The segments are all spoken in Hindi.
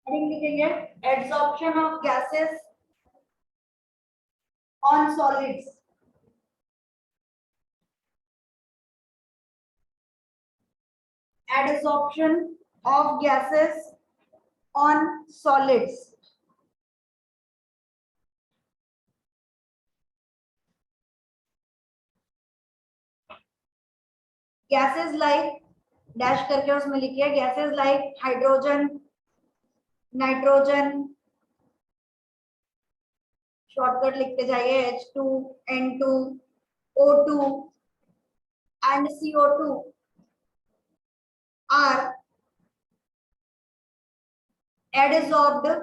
हेडिंग लिखेंगे adsorption of gases on solids. Adsorption of gases on solids. Gases like dash करके उसमें लिखिए gases like hydrogen, nitrogen, shortcut लिखते जाइए H2, N2, O2 and CO2 are adsorbed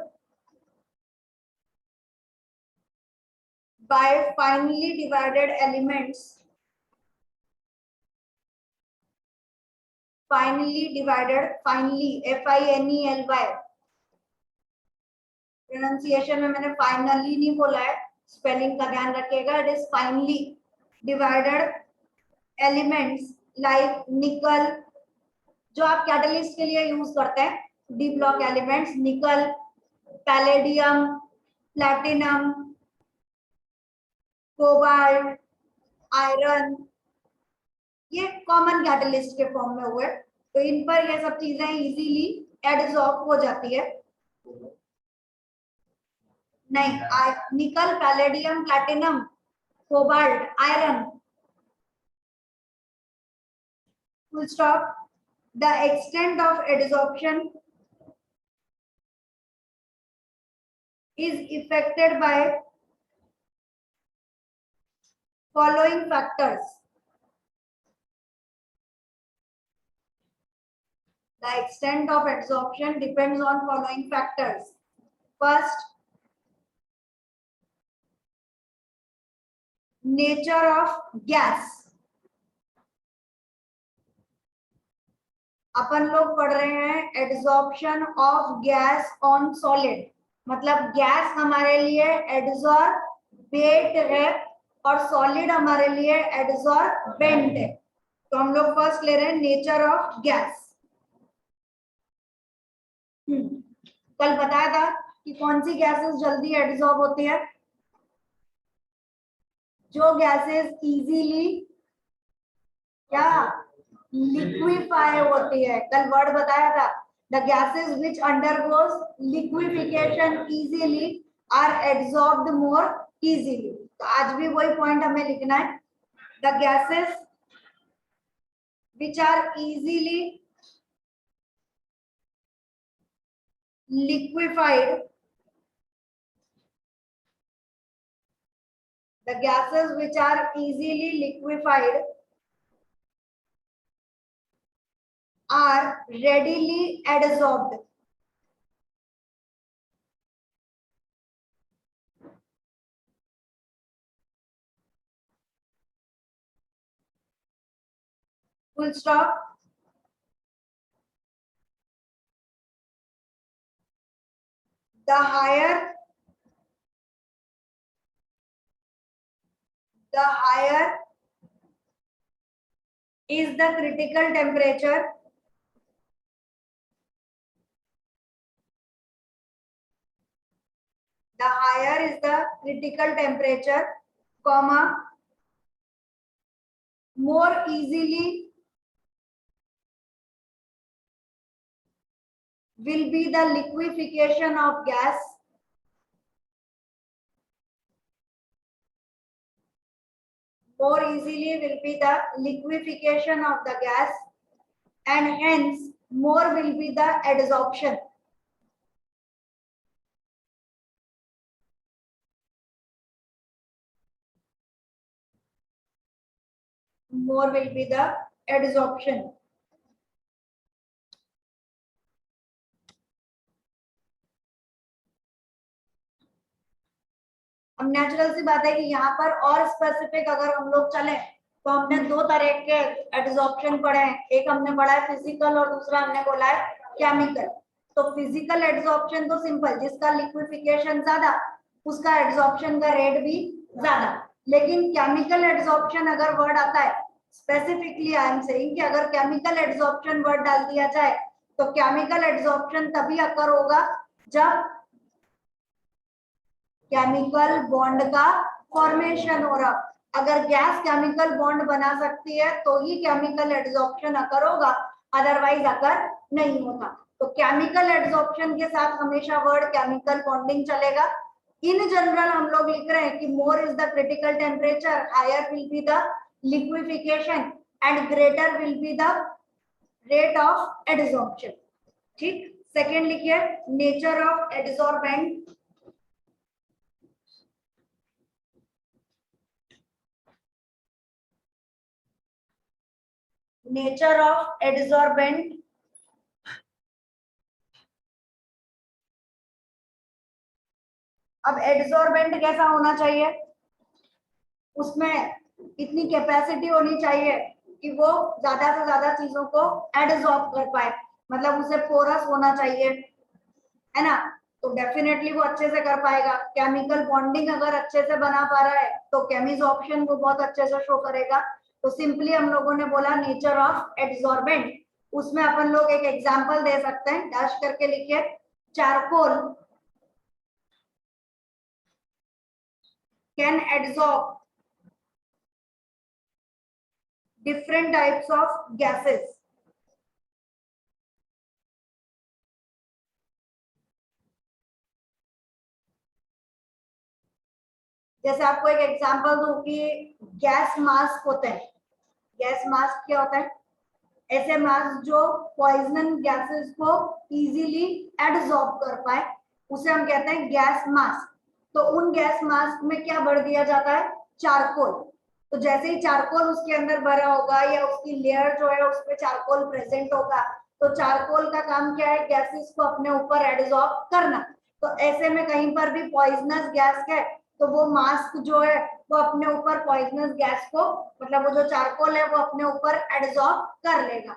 by finely divided elements. Finely divided, finely FINELY, pronunciation में मैंने फाइनली नहीं बोला है, स्पेलिंग का ध्यान रखिएगा। It is finally divided elements like निकल, जो आप कैटलिस्ट के लिए यूज करते हैं, डी ब्लॉक एलिमेंट्स, निकल, पैलेडियम, प्लैटिनम, कोबाल्ट, आयरन, ये कॉमन कैटलिस्ट के फॉर्म में हुए, तो इन पर ये सब चीजें इजीली एडसॉर्ब हो जाती है। नहीं, निकल, palladium, platinum, cobalt, iron, full stop. The extent of adsorption is affected by following factors. The extent of adsorption depends on following factors. First, nature of gas. अपन लोग पढ़ रहे हैं adsorption of gas on solid, मतलब गैस हमारे लिए एड्सॉर्बेट है और सॉलिड हमारे लिए एड्सॉर्बेंट है। तो हम लोग फर्स्ट ले रहे हैं नेचर ऑफ गैस। कल बताया था कि कौन सी गैसेस जल्दी एड्सॉर्ब होती है, जो गैसेस इजीली क्या लिक्विफाई होती है। कल वर्ड बताया था, the gases which undergoes liquefaction easily are adsorbed more easily. तो आज भी वही पॉइंट हमें लिखना है, the gases which are easily liquefied, the gases which are easily liquefied are readily adsorbed. Full stop. The higher is the critical temperature, the higher is the critical temperature, comma, more easily will be the liquefaction of gas, more easily will be the liquefaction of the gas, and hence more will be the adsorption. More will be the adsorption. अब नेचुरल सी बात है कि यहाँ पर और स्पेसिफिक अगर हम लोग चले तो हमने दो तरह के एड्सॉर्प्शन पढ़े हैं, एक हमने पढ़ा है फिजिकल और दूसरा हमने बोला है केमिकल। तो फिजिकल एड्सॉर्प्शन तो सिंपल, जिसका लिक्विफिकेशन ज्यादा उसका एड्सॉर्प्शन का रेट भी ज्यादा, लेकिन केमिकल एड्सॉर्प्शन अगर वर्ड आता है, स्पेसिफिकली आई एम सेइंग कि अगर केमिकल एड्सॉर्प्शन वर्ड डाल दिया जाए तो केमिकल एड्सॉर्प्शन तभी अकर होगा जब केमिकल बॉन्ड का फॉर्मेशन हो रहा, अगर गैस केमिकल बॉन्ड बना सकती है तो ही केमिकल एड्सॉर्प्शन अकर होगा, अदरवाइज अकर नहीं होता। तो केमिकल एड्सॉर्प्शन के साथ हमेशा वर्ड केमिकल बॉन्डिंग चलेगा। इन जनरल हम लोग लिख रहे हैं कि more is the critical temperature, higher will be the liquefaction and greater will be the rate of adsorption. ठीक, सेकेंड लिखिए nature of adsorbent. Nature of adsorbent, अब एड्सॉर्बेंट कैसा होना चाहिए, उसमें इतनी कैपेसिटी होनी चाहिए कि वो ज्यादा से ज्यादा चीजों को एड्सॉर्ब कर पाए, मतलब उसे पोरस होना चाहिए, है ना। तो डेफिनेटली वो अच्छे से कर पाएगा। केमिकल बॉन्डिंग अगर अच्छे से बना पा रहा है तो केमिसॉर्प्शन वो बहुत अच्छे से शो करेगा। तो सिंपली हम लोगों ने बोला नेचर ऑफ एड्सॉर्बेंट, उसमें अपन लोग एक एग्जांपल दे सकते हैं, डैश करके लिखिए charcoal can adsorb different types of gases। जैसे आपको एक एग्जांपल दूं कि गैस मास्क होते हैं, गैस मास्क क्या होता है, ऐसे मास्क जो पॉइजनस गैसेस को इजीली एब्सॉर्ब कर पाए, उसे हम कहते हैं गैस मास्क। तो उन गैस मास्क में क्या भर दिया जाता है, चारकोल। तो जैसे ही चारकोल उसके अंदर भरा होगा या उसकी लेयर जो है उसमें चारकोल प्रेजेंट होगा, तो चारकोल का काम क्या है, गैसेस को अपने ऊपर एब्सॉर्ब करना। तो ऐसे में कहीं पर भी पॉइजनस गैस है तो वो मास्क जो है वो अपने ऊपर पॉइजनस गैस को, मतलब वो जो चारकोल है वो अपने ऊपर एब्सॉर्ब कर लेगा।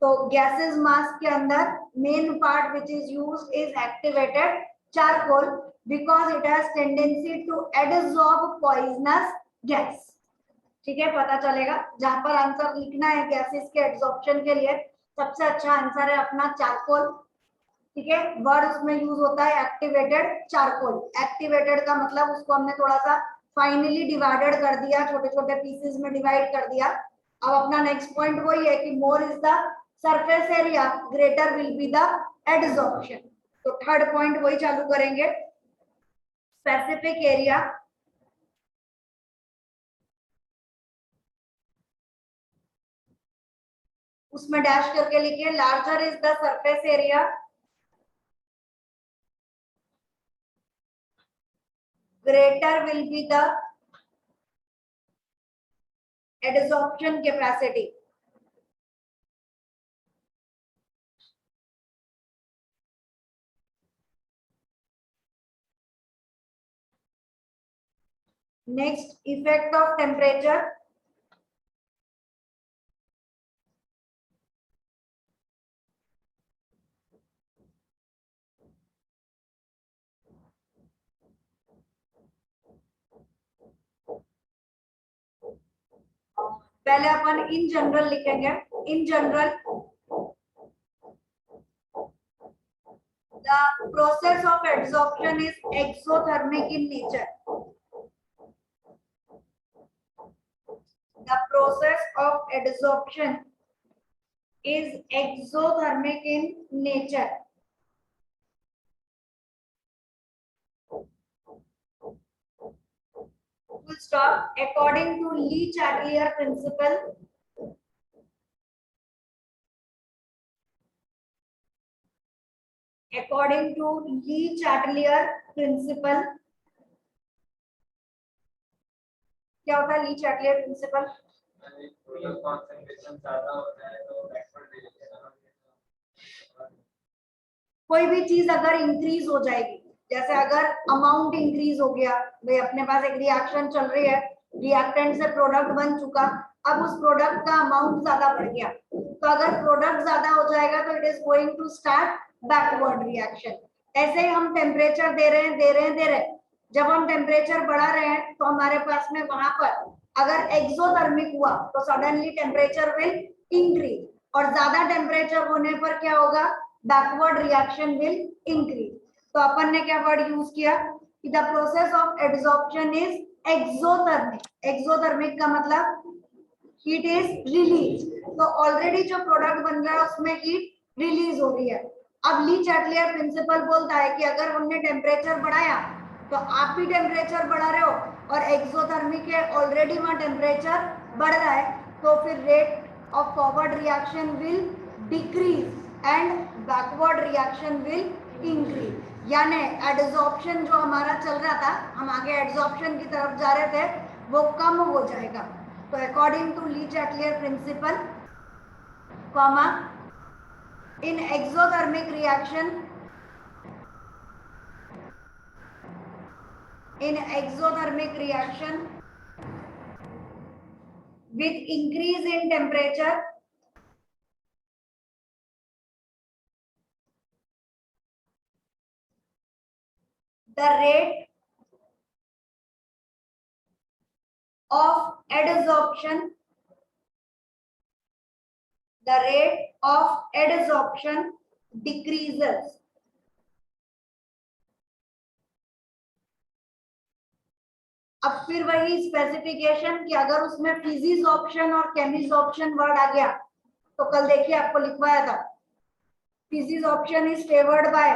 तो गैसेस मास्क के अंदर main part which is used is activated charcoal because it has tendency to absorb poisonous gas. ठीक है, पता चलेगा। जहां पर आंसर लिखना है गैसेस के एब्सॉर्प्शन के लिए, सबसे अच्छा आंसर है अपना चारकोल। ठीक है, वर्ड उसमें यूज होता है एक्टिवेटेड चारकोल। एक्टिवेटेड का मतलब उसको हमने थोड़ा सा फाइनली डिवाइडेड कर दिया, छोटे छोटे पीसेस में डिवाइड कर दिया। अब अपना नेक्स्ट पॉइंट वही है कि more is the surface area, greater will be the adsorption. तो थर्ड पॉइंट वही चालू करेंगे, स्पेसिफिक एरिया उसमें डैश करके लिखिए larger is the surface area, greater will be the adsorption capacity। next effect of temperature, पहले अपन इन जनरल लिखेंगे। In general the process of adsorption is exothermic in nature। the process of adsorption is exothermic in nature। full stop। according to Le-Chatelier principle, according to Le-Chatelier principle, क्या होता है Le-Chatelier principle, कोई भी चीज अगर इंक्रीज हो जाएगी, जैसे अगर अमाउंट इंक्रीज हो गया, भाई अपने पास एक रिएक्शन चल रही है, रिएक्टेंट से प्रोडक्ट बन चुका, अब उस प्रोडक्ट का अमाउंट ज्यादा बढ़ गया, तो अगर प्रोडक्ट ज्यादा हो जाएगा तो it is going to start backward reaction. ऐसे ही हम टेम्परेचर दे रहे हैं। जब हम टेम्परेचर बढ़ा रहे हैं तो हमारे पास में वहां पर अगर एक्सोथर्मिक हुआ तो सडनली टेम्परेचर विल इंक्रीज, और ज्यादा टेम्परेचर होने पर क्या होगा, बैकवर्ड रिएक्शन विल इंक्रीज। तो अपन ने क्या वर्ड यूज किया कि the process of adsorption is exothermic. Exothermic का मतलब हीट इज रिलीज। तो ऑलरेडी जो प्रोडक्ट बन रहा है उसमें हीट रिलीज हो रही है। अब ली चैटलियर प्रिंसिपल बोलता है कि अगर हमने टेम्परेचर बढ़ाया तो आप भी टेम्परेचर बढ़ा रहे हो और एक्सोथर्मिक है, ऑलरेडी वहां टेम्परेचर बढ़ रहा है, तो फिर rate of forward reaction will decrease and backward reaction will increase. यानी एडसॉर्प्शन जो हमारा चल रहा था, हम आगे एडसॉर्प्शन की तरफ जा रहे थे, वो कम हो जाएगा। तो according to Le Chatelier principle, comma, in exothermic reaction, in exothermic reaction with increase in temperature, the rate of adsorption, the rate of adsorption decreases. अब फिर वही स्पेसिफिकेशन कि अगर उसमें फिजिक्स ऑप्शन और केमिस ऑप्शन वर्ड आ गया तो कल देखिए आपको लिखवाया था, physisorption is favoured by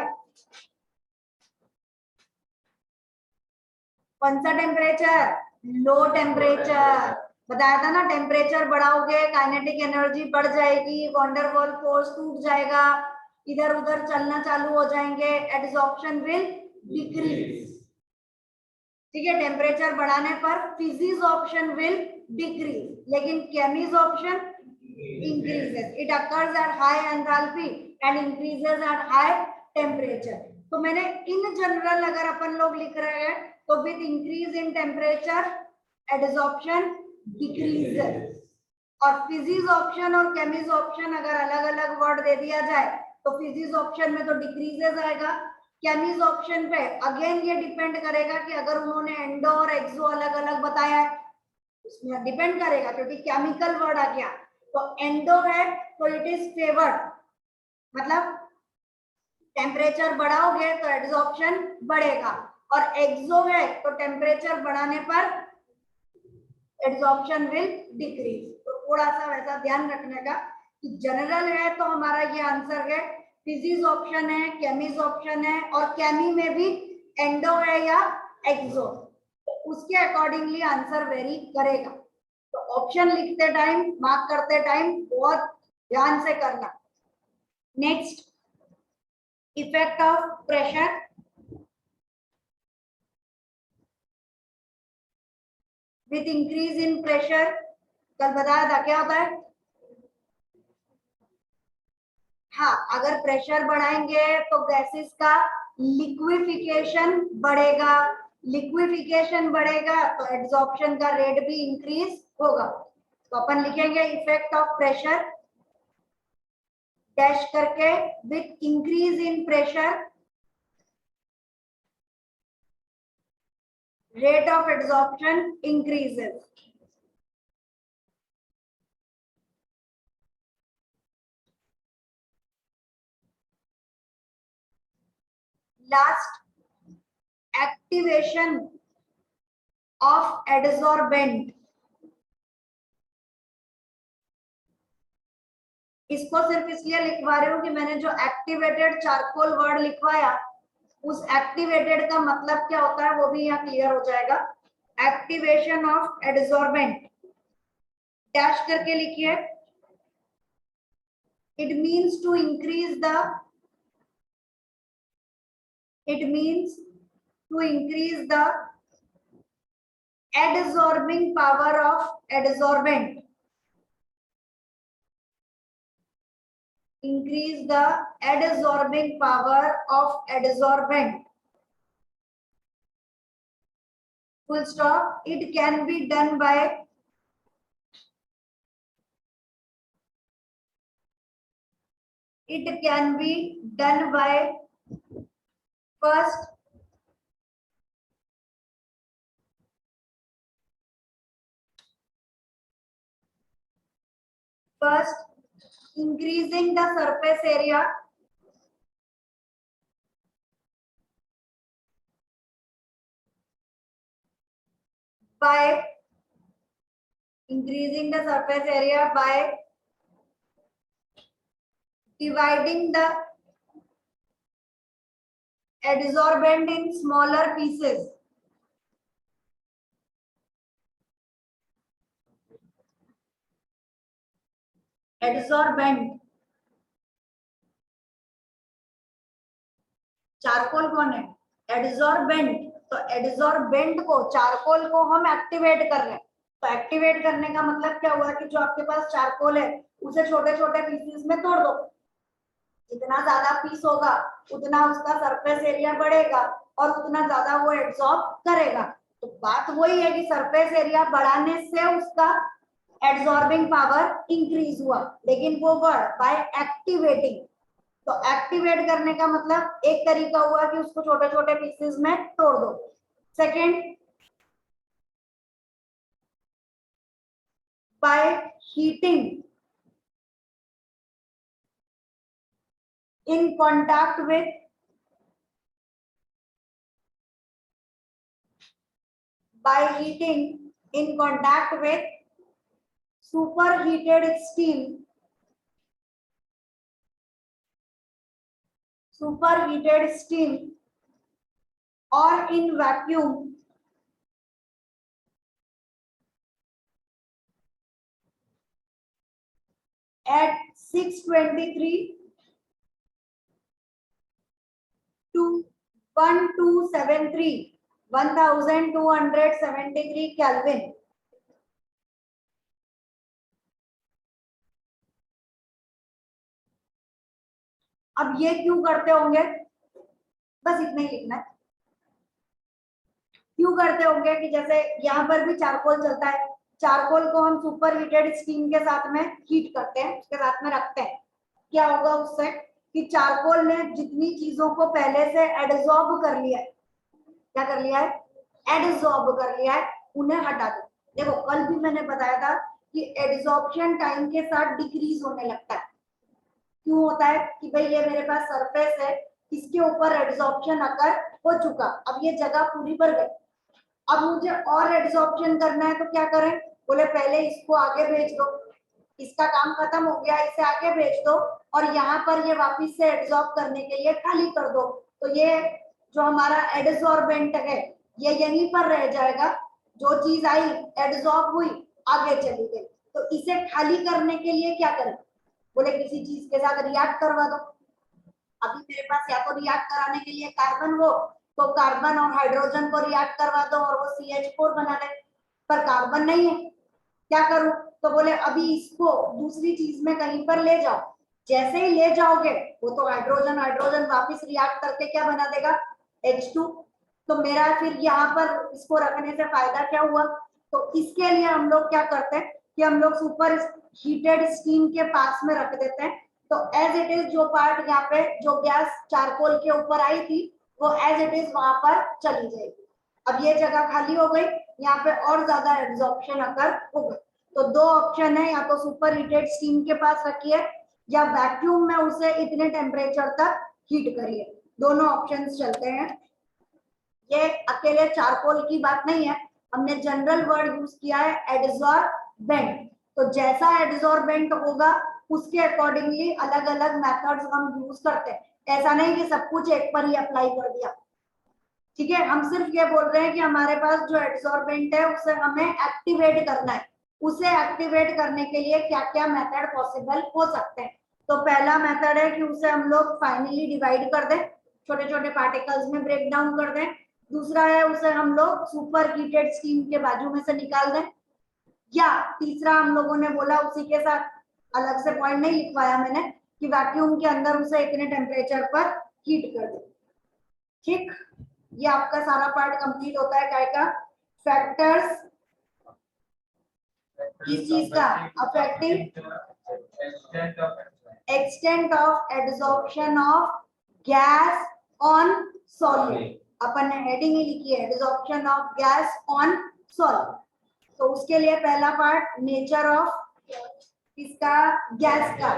कौन सा टेम्परेचर, लो टेम्परेचर। बताया था ना, टेम्परेचर बढ़ाओगे काइनेटिक एनर्जी बढ़ जाएगी, वंडरवॉल फोर्स टूट जाएगा, इधर उधर चलना चालू हो जाएंगे, एडसॉर्प्शन विल डिक्रीज। ठीक है, टेम्परेचर बढ़ाने पर फिजिक्स ऑप्शन विल डिक्रीज, लेकिन Cummins option increases. It occurs at high enthalpy and increases at high temperature. तो मैंने इन जनरल अगर अपन लोग लिख रहे हैं तो with increase in temperature adsorption decreases, और फिजिक्स ऑप्शन और केमिस ऑप्शन अगर अलग अलग वर्ड दे दिया जाए तो फिजिक्स ऑप्शन में तो डिक्रीजेस आएगा, केमिस ऑप्शन पे अगेन ये डिपेंड करेगा कि अगर उन्होंने एंडो और एक्सो अलग अलग बताया है उसमें डिपेंड करेगा, क्योंकि केमिकल वर्ड आ गया। तो एंडो है तो इट इज फेवर्ड, मतलब टेम्परेचर बढ़ाओगे तो एड्सॉर्प्शन बढ़ेगा, और एक्सो है तो टेम्परेचर बढ़ाने पर एड्सॉर्प्शन विल डिक्रीज। तो थोड़ा सा वैसा ध्यान रखने का कि जनरल है तो हमारा ये आंसर है फिजिक्स ऑप्शन है, केमिस ऑप्शन है, और केमी में भी एंडो है या एक्सो, तो उसके अकॉर्डिंगली आंसर वेरी करेगा। तो ऑप्शन लिखते टाइम, मार्क करते टाइम बहुत ध्यान से करना। Next, effect of pressure. With increase in pressure, कल बताया था क्या होता है। हाँ, अगर प्रेशर बढ़ाएंगे तो गैसेस का लिक्विफिकेशन बढ़ेगा, लिक्विफिकेशन बढ़ेगा तो एड्सॉर्प्शन का रेट भी इंक्रीज होगा। तो अपन लिखेंगे इफेक्ट ऑफ प्रेशर डैश करके, with increase in pressure rate of adsorption increases. Last, activation of adsorbent. इसको सिर्फ इसलिए लिखवा रही हूँ कि मैंने जो एक्टिवेटेड चारकोल वर्ड लिखवाया उस एक्टिवेटेड का मतलब क्या होता है वो भी यहाँ क्लियर हो जाएगा। एक्टिवेशन ऑफ एडसॉर्बेंट डैश करके लिखिए, it means to increase the, it means to increase the adsorbing power of adsorbent, increase the adsorbing power of adsorbent, full stop. It can be done by, it can be done by first increasing the surface area, by increasing the surface area by dividing the adsorbent in smaller pieces. Adsorbent, charcoal कौन है? एडजॉर्बेंट। तो एडजॉर्बेंट को, चारकोल को हम एक्टिवेट कर रहे हैं। तो एक्टिवेट करने का मतलब क्या हुआ कि जो आपके पास चारकोल है उसे छोटे छोटे पीसेस में तोड़ दो। जितना ज्यादा पीस होगा उतना उसका सरफेस एरिया बढ़ेगा और उतना ज्यादा वो एब्सॉर्ब करेगा। तो बात वही है कि सरफेस एरिया बढ़ाने से उसका एब्सॉर्बिंग पावर इंक्रीज हुआ, लेकिन वो वर्ड बाय एक्टिवेटिंग। तो एक्टिवेट करने का मतलब एक तरीका हुआ कि उसको छोटे छोटे पीसेस में तोड़ दो। Second, by heating in contact with by heating in contact with superheated steam or in vacuum at 623 to 1273 Kelvin. अब ये क्यों करते होंगे, बस इतना ही लिखना है। क्यों करते होंगे कि जैसे यहाँ पर भी चारकोल चलता है, चारकोल को हम सुपर हीटेड स्टीम के साथ में हीट करते हैं, उसके साथ में रखते हैं। क्या होगा उससे कि चारकोल ने जितनी चीजों को पहले से एडसॉर्ब कर लिया है, क्या कर लिया है? एडसॉर्ब कर लिया है, उन्हें हटा दो। देखो कल भी मैंने बताया था कि एडसॉर्प्शन टाइम के साथ डिक्रीज होने लगता है। क्यों होता है कि भाई ये मेरे पास सरफेस है, इसके ऊपर एडसॉर्प्शन अकर हो चुका, अब ये जगह पूरी भर गई, अब मुझे और एडसॉर्प्शन करना है तो क्या करें? बोले पहले इसको आगे भेज दो, इसका काम खत्म हो गया, इसे आगे भेज दो और यहाँ पर ये वापस से एडसॉर्ब करने के लिए खाली कर दो। तो ये जो हमारा एडसॉर्बेंट है ये यहीं पर रह जाएगा, जो चीज आई एडसॉर्ब हुई आगे चली गई। तो इसे खाली करने के लिए क्या करें? बोले किसी चीज के साथ रिएक्ट करवा दो। अभी मेरे पास या तो रिएक्ट कराने के लिए कार्बन हो तो कार्बन और हाइड्रोजन को रिएक्ट करवा दो और वो CH4 बना दे, पर कार्बन नहीं है, क्या करूं? तो बोले अभी इसको दूसरी चीज में कहीं पर ले जाओ। जैसे ही ले जाओगे वो तो हाइड्रोजन हाइड्रोजन वापस रिएक्ट करके क्या बना देगा? H2। तो मेरा फिर यहाँ पर इसको रखने से फायदा क्या हुआ? तो इसके लिए हम लोग क्या करते हैं कि हम लोग सुपर हीटेड स्टीम के पास में रख देते हैं। तो एज इट इज जो पार्ट यहाँ पे जो गैस चारकोल के ऊपर आई थी वो एज इट इज वहां पर चली जाएगी। अब ये जगह खाली हो गई, यहाँ पे और ज्यादा एब्जॉर्प्शन अकर होगा। तो दो ऑप्शन है, या तो सुपर हीटेड स्टीम के पास रखिए या वैक्यूम में उसे इतने टेम्परेचर तक हीट करिए, दोनों ऑप्शंस चलते हैं। ये अकेले चारकोल की बात नहीं है, हमने जनरल वर्ड यूज किया है एडसॉर्बेंट। तो जैसा एडसॉर्बेंट होगा उसके अकॉर्डिंगली अलग अलग मेथड्स हम यूज करते हैं। ऐसा नहीं कि सब कुछ एक पर ही अप्लाई कर दिया, ठीक है। हम सिर्फ ये बोल रहे हैं कि हमारे पास जो एडसॉर्बेंट है उसे हमें एक्टिवेट करना है, उसे एक्टिवेट करने के लिए क्या क्या मेथड पॉसिबल हो सकते हैं। तो पहला मेथड है कि उसे हम लोग फाइनली डिवाइड कर दें, छोटे छोटे पार्टिकल्स में ब्रेक डाउन कर दें। दूसरा है उसे हम लोग सुपर हीटेड स्टीम के बाजू में से निकाल दें। या तीसरा हम लोगों ने बोला, उसी के साथ अलग से पॉइंट नहीं लिखवाया मैंने, कि वैक्यूम के अंदर उसे इतने टेम्परेचर पर हीट कर दे। ठीक, ये आपका सारा पार्ट कंप्लीट होता है। काय का? फैक्टर्स किस चीज का? Affecting extent of absorption of gas on solid. अपन ने हेडिंग ही लिखी है, absorption of gas on solid. तो उसके लिए पहला पार्ट नेचर ऑफ इसका गैस का,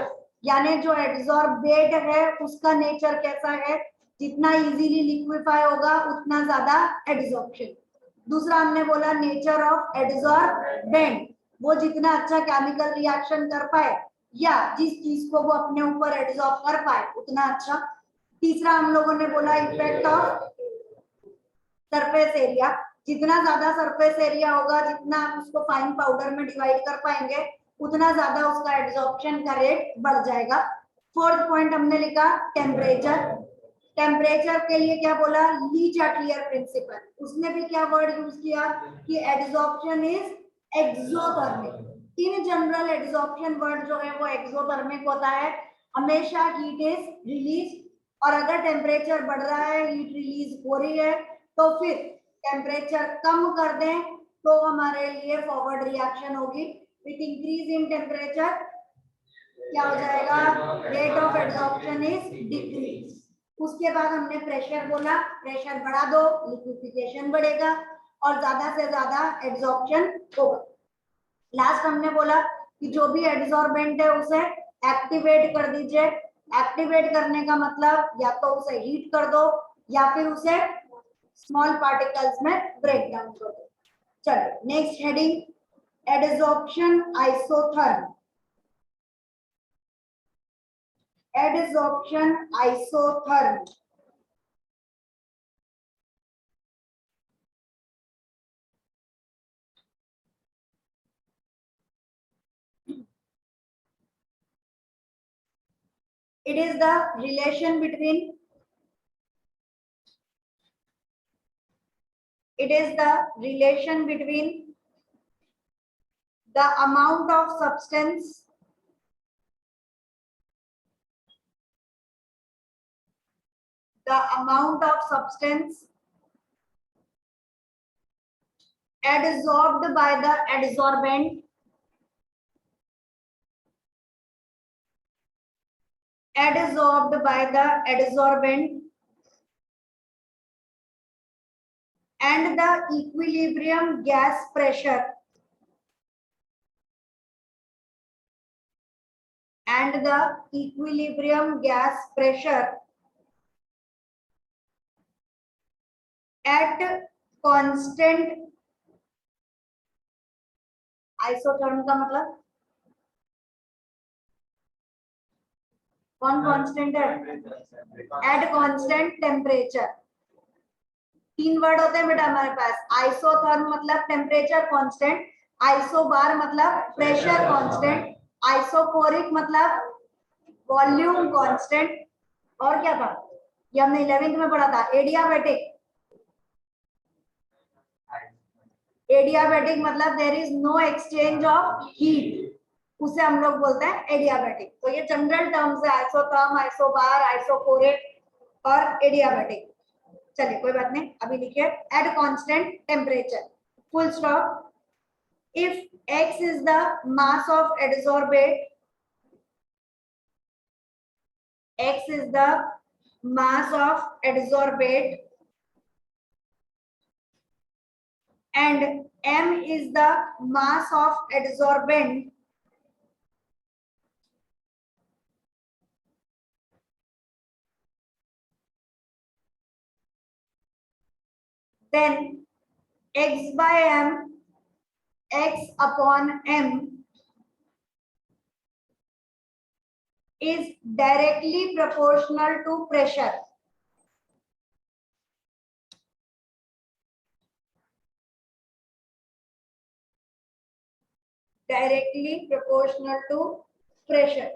यानी जो एब्जॉर्बेट है उसका नेचर कैसा है। जितना इजीली लिक्विफाई होगा उतना ज्यादा एब्जॉर्प्शन। दूसरा हमने बोला नेचर ऑफ एडसॉर्बेंट, वो जितना अच्छा केमिकल रिएक्शन कर पाए या जिस चीज को वो अपने ऊपर एडसॉर्ब कर पाए उतना अच्छा। तीसरा हम लोगों ने बोला इफेक्ट ऑफ सरफेस एरिया, जितना ज्यादा सरफेस एरिया होगा, जितना आप उसको फाइन पाउडर में डिवाइड कर पाएंगे उतना ज्यादा उसका एब्जॉर्प्शन का रेट बढ़ जाएगा। फोर्थ पॉइंट हमने लिखा टेम्परेचर। टेम्परेचर के लिए क्या बोला, ली चार्टियर प्रिंसिपल, उसने भी क्या वर्ड यूज किया कि absorption is exothermic. In general absorption word जो है वो एक्सोथर्मिक होता है, हमेशा हीट इज रिलीज, और अगर टेम्परेचर बढ़ रहा है हीट रिलीज हो रही है तो फिर टेम्परेचर कम कर दें तो हमारे लिए फॉरवर्ड रिएक्शन होगी। विथ इंक्रीज इन टेम्परेचर क्या हो जाएगा, rate of absorption is decrease. उसके बाद हमने प्रेशर बोला, प्रेशर बढ़ा दो लिक्विफिकेशन बढ़ेगा और ज्यादा से ज्यादा एब्जॉर्प्शन होगा। लास्ट हमने बोला कि जो भी एब्जॉर्बेंट है उसे एक्टिवेट कर दीजिए। एक्टिवेट करने का मतलब या तो उसे हीट कर दो या फिर उसे स्मॉल पार्टिकल्स में ब्रेक डाउन कर दो। चलो next heading, adsorption isotherm. Adsorption isotherm, it is the relation between the amount of substance adsorbed by the adsorbent and the equilibrium gas pressure at constant, isotherm का मतलब कौन कांस्टेंट है, एट कांस्टेंट टेम्परेचर। तीन वर्ड होते हैं बेटा हमारे पास, आइसोथर्म मतलब टेम्परेचर कांस्टेंट, आइसोबार मतलब प्रेशर कांस्टेंट, आइसोकोरिक मतलब वॉल्यूम कांस्टेंट, और क्या था ये हमने 11th में पढ़ा था, एडियाबैटिक। एडियाबैटिक मतलब there is no exchange of heat, उसे हम लोग बोलते हैं एडियाबैटिक। तो ये जनरल टर्म्स है, आइसोथर्म, आइसोबार, आइसोकोरिक और एडियाबैटिक। चलिए कोई बात नहीं, अभी लिखिए eight constant temperature, full stop. If x is the mass of adsorbate, x is the mass of adsorbate and m is the mass of adsorbent, then x by m, x upon m is directly proportional to pressure. Directly proportional to pressure.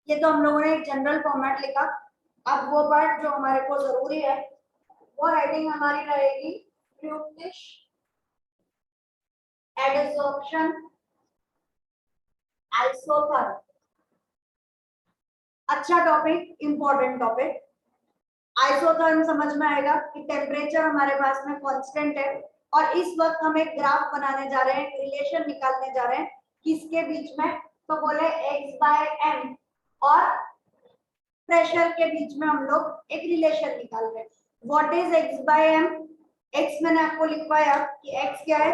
ये तो हम लोगों ने एक जनरल फॉर्मेट लिखा। अब वो पार्ट जो हमारे को जरूरी है वो हेडिंग हमारी रहेगी फ्लूइडिश एडसॉर्प्शन आइसोथर्म। अच्छा टॉपिक, इंपॉर्टेंट टॉपिक। आइसोथर्म समझ में आएगा कि टेम्परेचर हमारे पास में कांस्टेंट है और इस वक्त हम एक ग्राफ बनाने जा रहे हैं, रिलेशन निकालने जा रहे हैं किसके बीच में, तो बोले x by m और प्रेशर के बीच में हम लोग एक रिलेशन निकाल रहे हैं। What is x by m? x मैंने आपको लिखवाया कि x क्या है,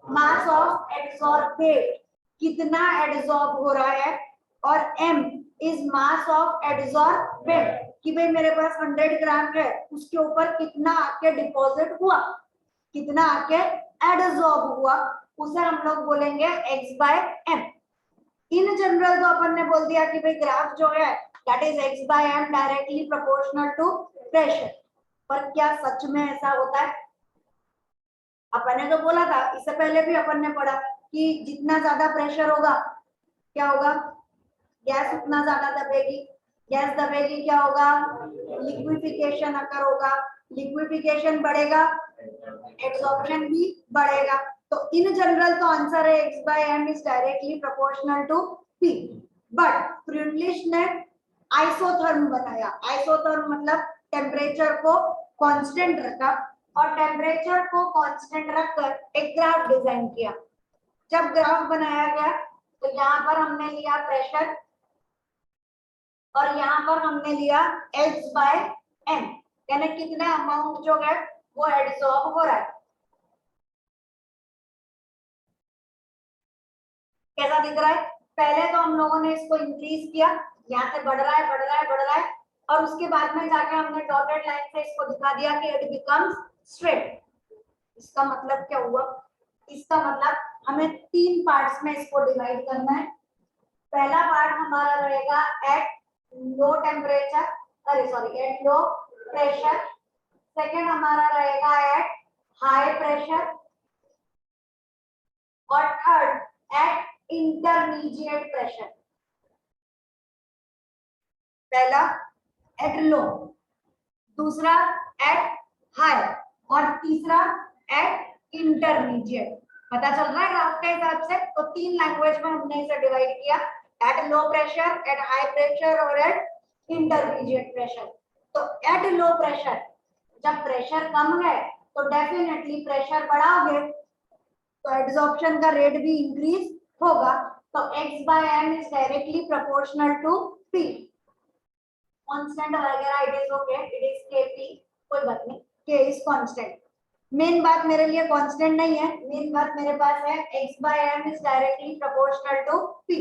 मास ऑफ एब्सॉर्बेट। कितना एडजॉर्ब हो रहा है, और m is mass of adsorbent कि भाई मेरे पास 100 ग्राम है, उसके ऊपर कितना आके डिपॉजिट हुआ, कितना आके एडजॉर्ब हुआ, उसे हम लोग बोलेंगे x/m। इन जनरल तो अपन ने बोल दिया कि भाई ग्राफ जो है that is x/m directly proportional to pressure. पर क्या सच में ऐसा होता है? अपन ने तो बोला था, इससे पहले भी अपन ने पढ़ा कि जितना ज्यादा प्रेशर होगा क्या होगा, गैस उतना ज्यादा दबेगी, गैस दबेगी क्या होगा, लिक्विफिकेशन अकर होगा, लिक्विफिकेशन बढ़ेगा, एब्जॉर्प्शन भी बढ़ेगा। तो इन जनरल तो आंसर है x/m is directly proportional to p। But Freundlich ने आइसोथर्म बनाया। आइसोथर्म मतलब टेम्परेचर को कांस्टेंट रखा, और टेम्परेचर को कांस्टेंट रखकर एक ग्राफ डिजाइन किया। जब ग्राफ बनाया गया तो यहाँ पर हमने लिया प्रेशर और यहाँ पर हमने लिया x/m, यानी कितना अमाउंट जो है वो एब्जॉर्ब हो रहा है। कैसा दिख रहा है? पहले तो हम लोगों ने इसको इंक्रीज किया, यहाँ से बढ़ रहा है बढ़ रहा है बढ़ रहा है, और उसके बाद में जाके हमने डॉटेड लाइन से इसको दिखा दिया कि इट बिकम्स स्ट्रेट। इसका मतलब क्या हुआ? इसका मतलब हमें 3 पार्ट्स में इसको डिवाइड करना है। पहला पार्ट हमारा रहेगा एट लो टेम्परेचर, अरे sorry at low pressure. Second हमारा रहेगा एट हाई प्रेशर, और थर्ड एट इंटरमीडिएट प्रेशर। पहला एट लो, दूसरा एट हाई, और तीसरा एट इंटरमीडिएट। पता चल रहा है ग्राफ के हिसाब से? तो 3 लैंग्वेज में हमने इसे डिवाइड किया, at low pressure, at high pressure और एट इंटरमीडिएट प्रेशर। तो एट लो प्रेशर, जब प्रेशर कम है तो डेफिनेटली प्रेशर बढ़ाओगे तो एब्जॉर्प्शन का रेट भी इंक्रीज होगा। तो x/m is directly proportional to p। Constant वगैरह it is okay, it is kp, कोई बात नहीं, k इज कांस्टेंट। मेन बात मेरे लिए कांस्टेंट नहीं है, मेन बात मेरे पास है x/m is directly proportional to p।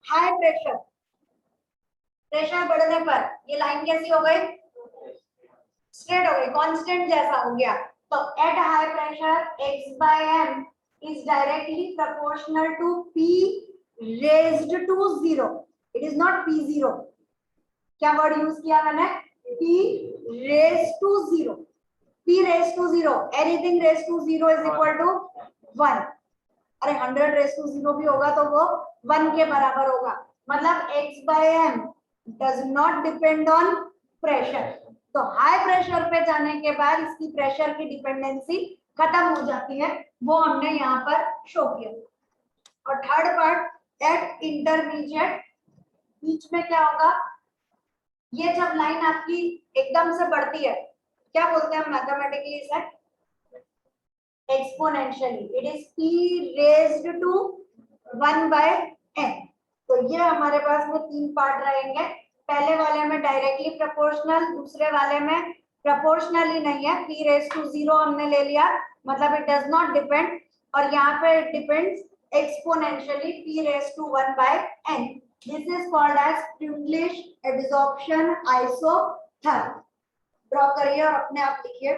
High pressure, pressure बढ़ने पर ये लाइन कैसी हो गई? स्ट्रेट हो गई, कांस्टेंट जैसा हो गया। तो at high pressure x/m is directly proportional to p raised to 0. It is not p0. क्या वर्ड यूज किया मैंने? p raised to 0. p raised to 0, anything raised to 0 is equal to 1. अरे 100 raised to 0 भी होगा तो वो 1 के बराबर होगा। मतलब x/m does not depend on pressure। तो हाई प्रेशर पे जाने के बाद इसकी प्रेशर की डिपेंडेंसी खत्म हो जाती है, वो हमने यहाँ पर शो किया। और थर्ड पार्ट एट इंटरमीडिएट, बीच में क्या होगा? ये जब लाइन आपकी एकदम से बढ़ती है, क्या बोलते हैं मैथमेटिकली इसे? Exponentially. It is p raised to 1/n। तो ये हमारे पास में 3 पार्ट रहेंगे। पहले वाले में डायरेक्टली प्रोपोर्शनल, दूसरे वाले में प्रोपोर्शनली नहीं है, p raised to 0 हमने ले लिया, मतलब इट डज नॉट डिपेंड, और यहाँ पे it depends exponentially p raised to 1/n। This is called as Freundlich absorption isotherm. Draw करिए और अपने आप लिखिए।